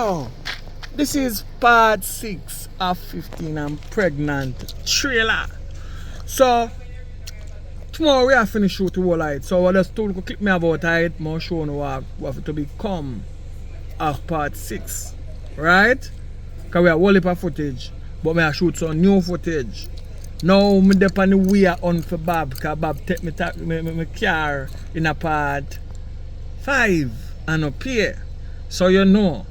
Yo, this is part 6 of 15 I'm pregnant trailer. So tomorrow we are finished shoot the whole light. So I just told you clip me about it, more show no what to become of part 6. Right? Because we have whole heap of footage. But I shoot some new footage. Now I'm up on the way on for Bob, because Bob take me car in a part 5 and up here. So you know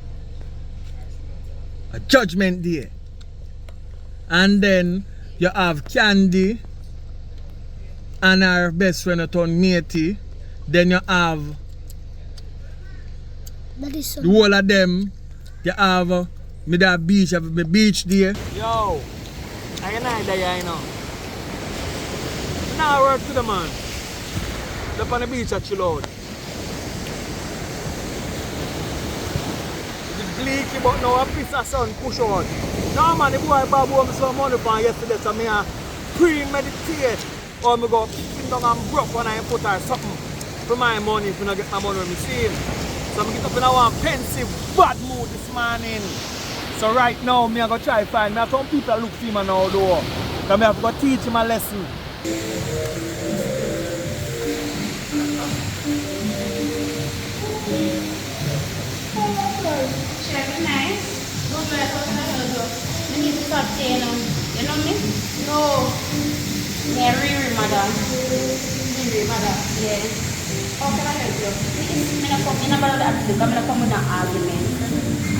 a judgment day. And then you have Candy and her best friend turn matey. Then you have the whole of them. You have me that beach, have me beach day. Yo, I ain't there, you know. Now I work to the man. Up on the beach at chill out. Leaky, but now a piece of sun push out. Now man, the boy Bob owe me some money for yesterday, so me a premeditate or me go sitting down and broke when I put her something for my money if I not get my money when I see him. So I get up in a one pensive bad mood this morning. So right now, me I go try find me some people look for him now though. Because I have to go teach him a lesson. Nice. Don't let us know. You need to start saying, you know me? No. Yeah, Riri, madam. Riri, madam. Yeah. How can I help you? I'm going to come with an argument.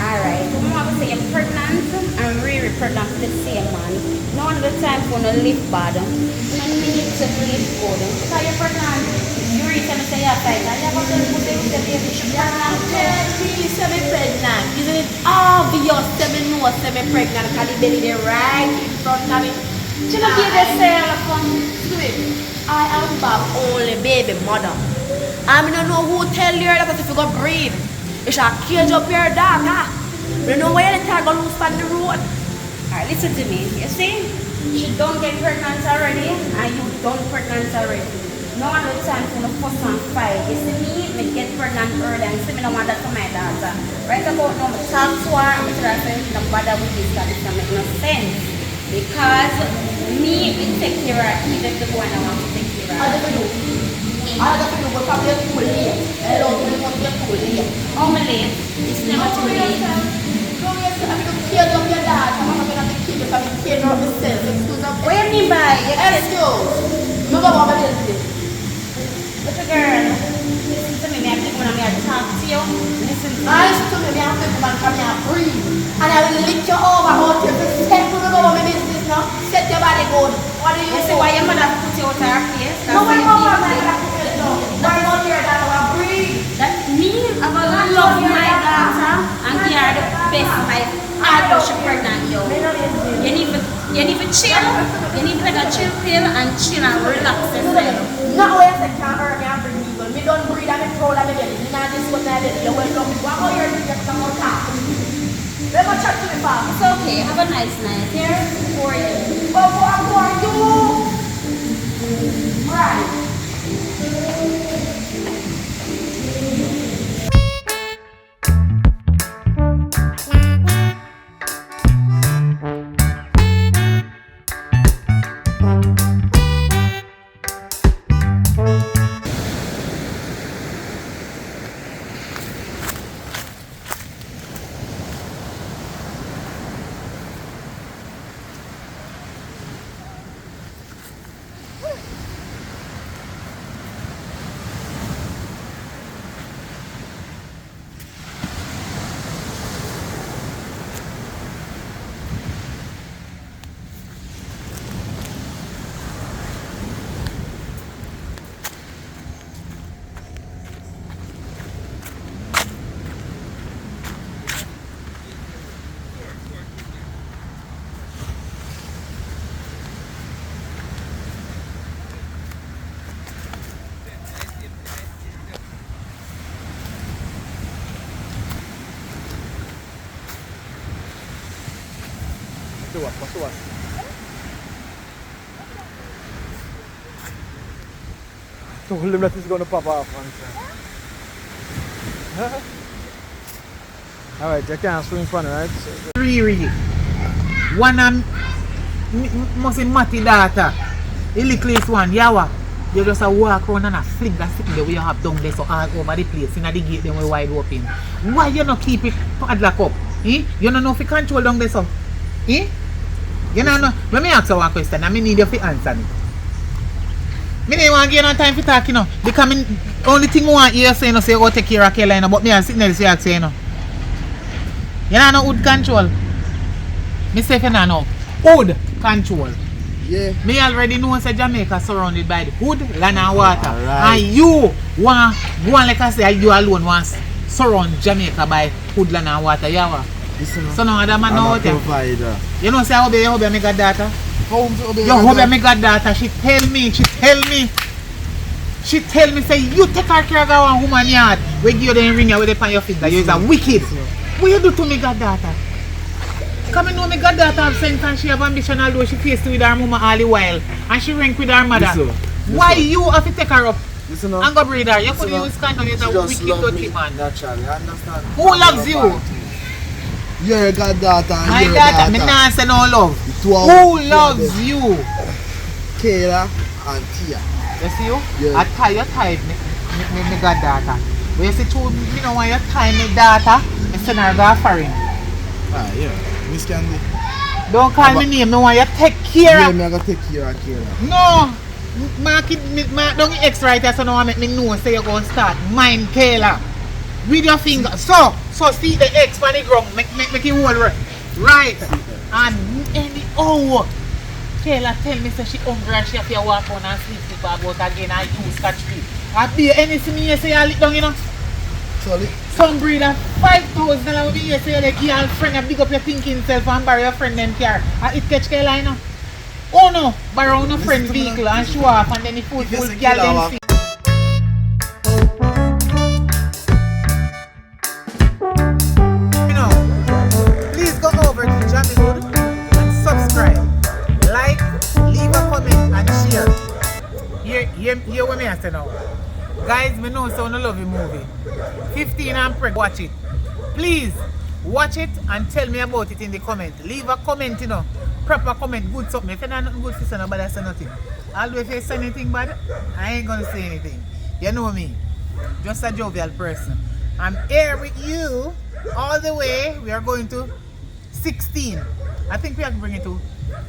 Alright. So I'm going to say you're pregnant and Riri pregnant with the same man. Now at the time for no live bad. You need to live good. Because you're pregnant. You reach and say you're pregnant. You have a little bit of the baby. You're pregnant. Semi-pregnant. Isn't it obvious semi-pregnant because the belly is right in front of it? Do you know the yourself? I am Bob only baby mother. I don't know who tell you that if you go breathe, you shall cage up your daughter. You know where the car go loose on the road. Alright, listen to me. You see? She don't get pregnant already and you don't pregnant already. No one has time to fuss and fight. You see me get pregnant early and see me no want that for my daughter. Right about now, I talk to her and I tell her I don't bother with this because it doesn't make no sense. Because me will take care of her even if the boy I want to take care of her. I don't know what I'm too late. I don't know what I'm too late. How late? It's never too late. I'm going to kill up your dad. I'm going to kill you because I'm killing up myself. Excuse me. What do you mean by excuse? No, no, no, little girl, listen to me, I'm going to talk to you. Listen to me. Listen to me, I'm going to come here and breathe. And I will lick you over out here. Step to the over my business now. Set your body good. What do you see why your mother put you out of her face? No, my mother put you down. Why not your daughter breathe? That me, I'm going to love my daughter and give her the best life. Although she's pregnant, yo. You need to chill. You need to take a chill pill and chill and relax yourself. Not where I say can't hurt me and bring people. Me don't breathe and me proud of me belly. Me not this one that belly. You welcome me. What about your thing you come out talk to me? Let me chat to me, Papa. It's okay. Have a nice night. Here for you. Oh, for you. Right. What's the one? Told him that he's going to pop off one time. Alright, you can't swim funny, right? Riri. One must be Matty daughter. The littlest one, Yawa. You just walk around and fling that sitting there where you have down there so all over the place. In the gate them wide open. Why you not keep it padlock up? Eh? You don't know if you control down there so? Eh? You don't know. Let me ask you one question and I need you to answer me. I don't want to give you no time for talking, you know. Because only thing I want you to say, you know, say, oh, take care of Kayla, you know, but me I'm sitting there to say, you know. You don't know wood control. Me say if you don't know. Wood control. Yeah. Me already know say Jamaica surrounded by the wood, land and water. Right. And you want, like I say, you alone want surround Jamaica by wood, land and water. Yeah, so no other man know provider. You know say I obey me goddaughter? How to obey You obey me goddaughter. She tell me say you take her care of one woman yard. We give you the ring with the on your finger. You is a wicked. What you do to me goddaughter? Come and know me goddaughter have sense and she have ambition although she faced with her mama all the while. And she rank with her mother. Why you have to take her up? Listen And go breed her? You could use control as a wicked dirty man. Naturally, understand? Who loves you? Your goddaughter and My your daughter, me daughter. not say no love. Two of Who them. loves you? Kayla and Tia. You see you? Yeah. I tie your tie me goddaughter. When you see two, me know when you tie me daughter, me send her go foreign. Ah, yeah. Miss Candy. Don't call me name, me want you take care Yeah, of. me I gotta take care of Kayla. No! Mark it, don't get X right here so now I make me know say you're going to start. Mind Kayla. With your finger. So see the X on the ground. Make it hold right. And anyhow, Kayla tell me say she hungry and she have to walk on and sleep about again and use catch free. I be anything you say I lick down, you know. Sorry. Some breeder 5,000 and you say the girlfriend and big up your thinking self and borrow your friend them car. And it catch Kayla, you know. Oh no, borrow no friend vehicle and show off and then the food full girl them see. You know, please go over to JAMMIWOOD and subscribe, like, leave a comment and share. Hear what me I say now. Guys, me know so no love the movie. 15 and preg, watch it. Please watch it and tell me about it in the comment. Leave a comment, you know. Proper comment, good something. If you're not nothing good to say, nobody say nothing. Although if you say anything bad, I ain't gonna say anything. You know me. Just a jovial person. I'm here with you all the way. We are going to 16. I think we have to bring it to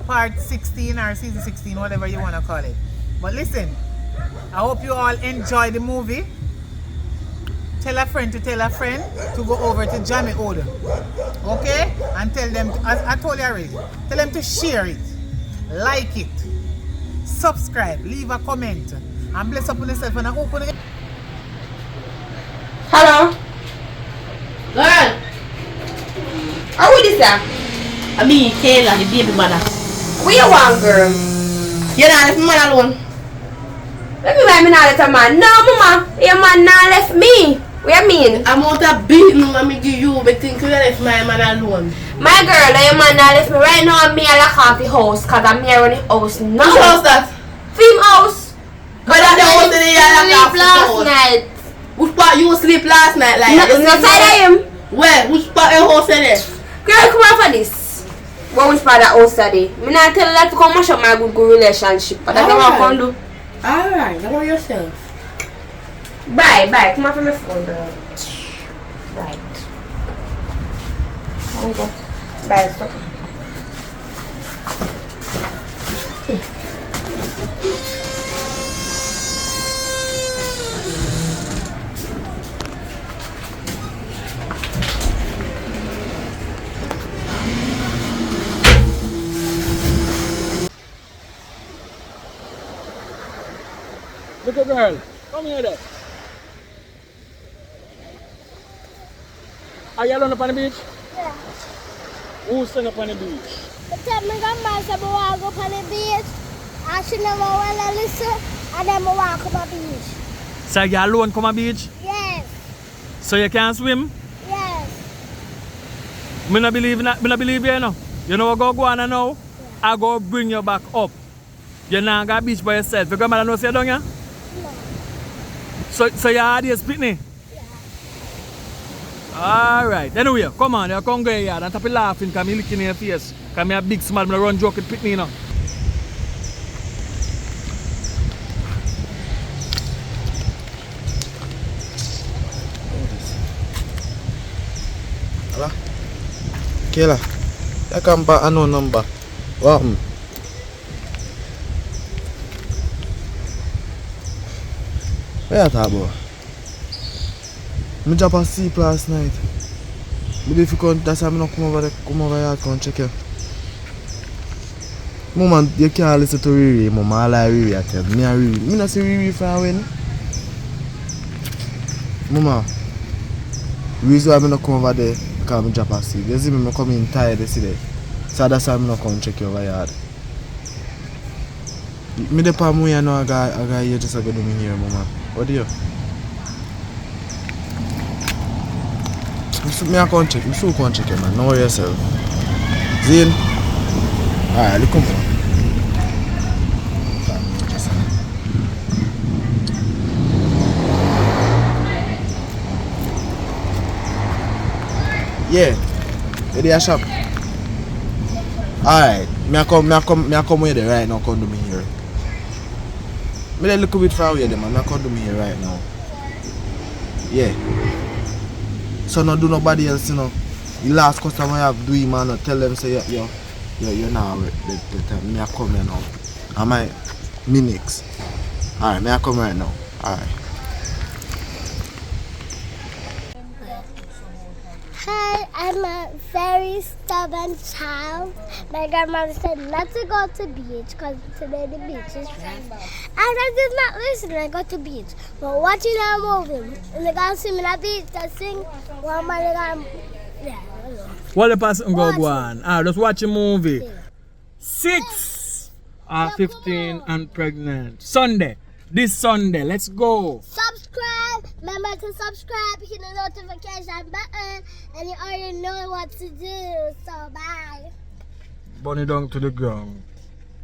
part 16 or season 16, whatever you want to call it. But listen, I hope you all enjoy the movie. Tell a friend to go over to JAMMIWOOD. Okay? And tell them, as I told you already, tell them to share it, like it, subscribe, leave a comment, and bless up on yourself and open it. Hello? Girl! How is this there? I mean, Kayla, the baby mother. Where you want, girl? You not left man alone. Let me buy me not let a man. No, mama. Your man not left me. What you mean? I'm out of beating when I give you, but think you left my man alone. My girl, your man not left me. Right now, I'm me a lock off the house because I'm here on the house now. Which house that? Film house. But that's the house that you lock off the last house. night. Which part you sleep last night? Like, No, you no sleep side of him. Where? Which part your house is there? Girl, come on for this. What which part of house are they? Me not tell her to come mash up my good relationship. But that's what I can do. Alright, go on yourself. Bye. Come on for my phone, girl. Right. Okay. Bye. Stop. Little girl, come here there. Are you alone up on the beach? Yeah. Who's staying up on the beach? But tell my grandma said I want to go on the beach. And she never want to listen. And then I walk on the beach. So you alone come on the beach? Yes. So you can't swim? Yes. Me not believe you know. You know what go on now? Yeah. I go bring you back up. You're not going to beach by yourself. Your grandmother knows you're down here? No. So you are this pitney? Yeah. Alright, anyway, come on, you come go here and stop laughing because I'm looking in your face. Because I'm a big smile, I'm run joke with Pitney, you know. Hello? Kayla, you come back unknown number. What happened? Where you talk about? I drop asleep last night. Maybe if you come, that's why I don't come over here and check you. Mama, you can't listen to Riri, Mama. I like Riri, I tell me. I don't see Riri for a win. Mama, the reason why I don't come over there because I drop asleep. You see me coming tired yesterday. So that's why I don't come check you over here. Me the palm way I know I got you just going to do me here, Mama. What do you? I can't check. I'm still can't check it, man. Don't worry yourself. Zane. Alright, look come. Yeah. Where they are shop? Alright. I come with there right now. Come to me here. Me a little bit far away there, man. I come to me here right now. Yeah. So no do nobody else, you know. The last customer you have do man, no tell them say you're now the time. Me I come here now. Am I me next? Alright, me I come right now. Alright. Hi, I'm a very stubborn child. My grandmother said not to go to the beach because today the beach is fine. And I did not listen. I go to the beach. But watching a movie, and they gonna swim in the beach, they sing. One man, they gonna, yeah, I don't know. What the person go Watch on? Just watch a movie. Yeah. 6 are 15 and pregnant. Sunday. This Sunday. Let's go. Subscribe. Remember to subscribe, hit the notification button, and you already know what to do. So bye. Bunny down to the ground.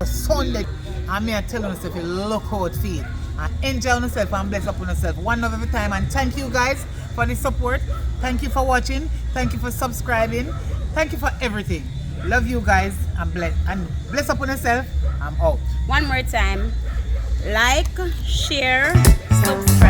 Sunday, and me I tell myself, you look how it feel. And enjoy yourself and bless up on yourself. One love every time. And thank you guys for the support. Thank you for watching. Thank you for subscribing. Thank you for everything. Love you guys and bless up on yourself. I'm out. One more time. Like, share, subscribe.